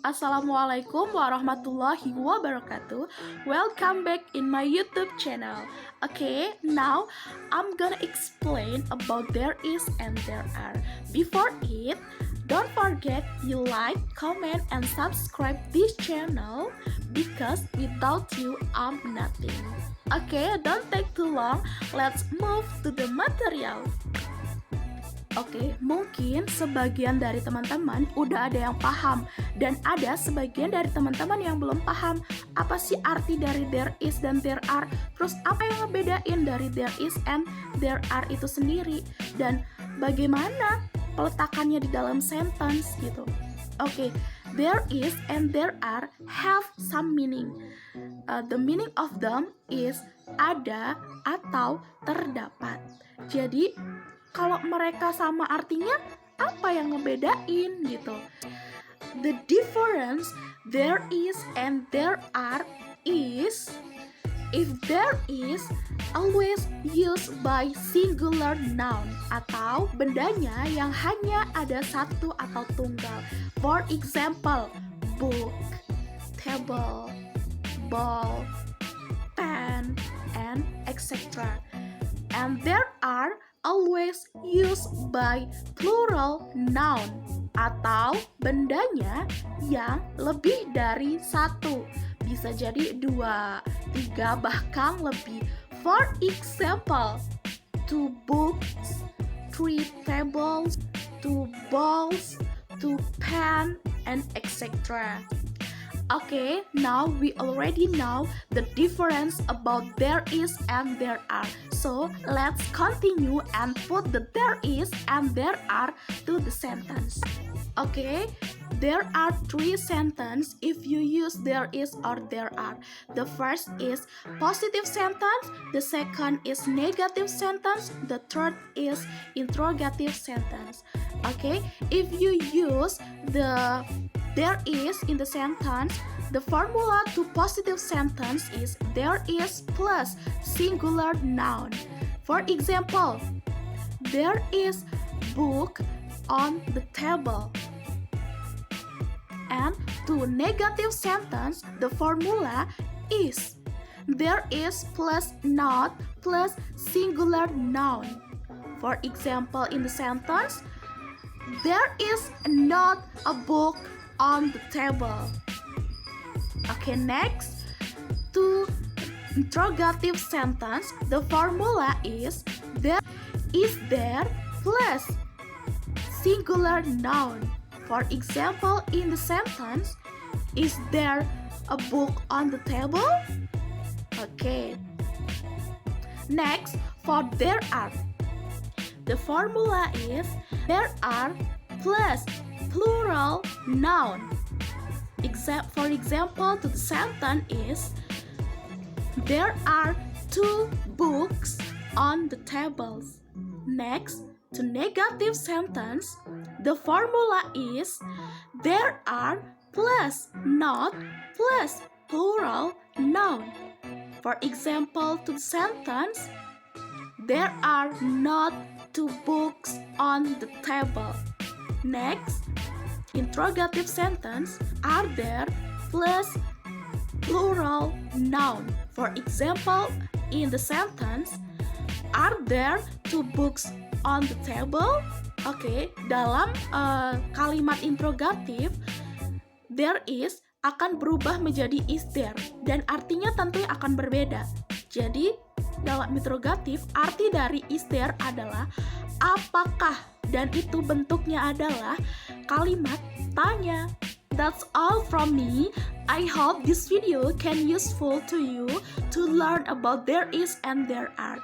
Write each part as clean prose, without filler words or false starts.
Assalamualaikum warahmatullahi wabarakatuh. Welcome back in my YouTube channel. Okay, now I'm gonna explain about there is and there are. Before it, don't forget you like, comment, and subscribe this channel because without you I'm nothing. Okay, don't take too long. Let's move to the material. Oke, mungkin sebagian dari teman-teman udah ada yang paham dan ada sebagian dari teman-teman yang belum paham apa sih arti dari there is dan there are. Terus apa yang ngebedain dari there is and there are itu sendiri dan bagaimana peletakannya di dalam sentence gitu. Oke, there is and there are have some meaning. The meaning of them is ada atau terdapat. Jadi kalau mereka sama artinya, apa yang ngebedain gitu? The difference there is and there are is if there is always used by singular noun atau bendanya yang hanya ada satu atau tunggal. For example, book, table, ball, pen, and etc. And there are always used by plural noun atau bendanya yang lebih dari satu, bisa jadi 2, 3, bahkan lebih. For example, 2 books, 3 tables, 2 balls, 2 pen, and etc. Okay, now we already know the difference about there is and there are. So let's continue and put the there is and there are to the sentence. Okay, there are 3 sentences if you use there is or there are. The first is positive sentence, the second is negative sentence, the third is interrogative sentence. Okay, if you use the there is in the sentence, the formula to positive sentence is there is plus singular noun. For example, there is book on the table. And to negative sentence, the formula is there is plus not plus singular noun. For example, in the sentence, there is not a book on the table. Okay, next, to interrogative sentence, the formula is there plus singular noun. For example, in the sentence, is there a book on the table? Okay. Next, for there are, the formula is there are plus plural noun. For example, to the sentence is there are 2 books on the tables. Next, to negative sentence, the formula is there are plus not plus plural noun. For example, to the sentence, there are not 2 books on the table. Next, interrogative sentence, are there plus plural noun. For example, in the sentence, are there 2 books on the table? Oke, dalam kalimat interrogatif, there is akan berubah menjadi is there dan artinya tentunya akan berbeda. Jadi, dalam interrogatif, arti dari is there adalah apakah, dan itu bentuknya adalah kalimat tanya. That's all from me. I hope this video can useful to you to learn about there is and there are.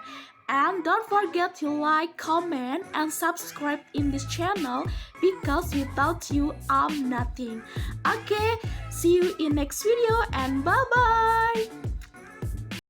And don't forget to like, comment, and subscribe in this channel because without you, I'm nothing. Okay, see you in next video and bye-bye.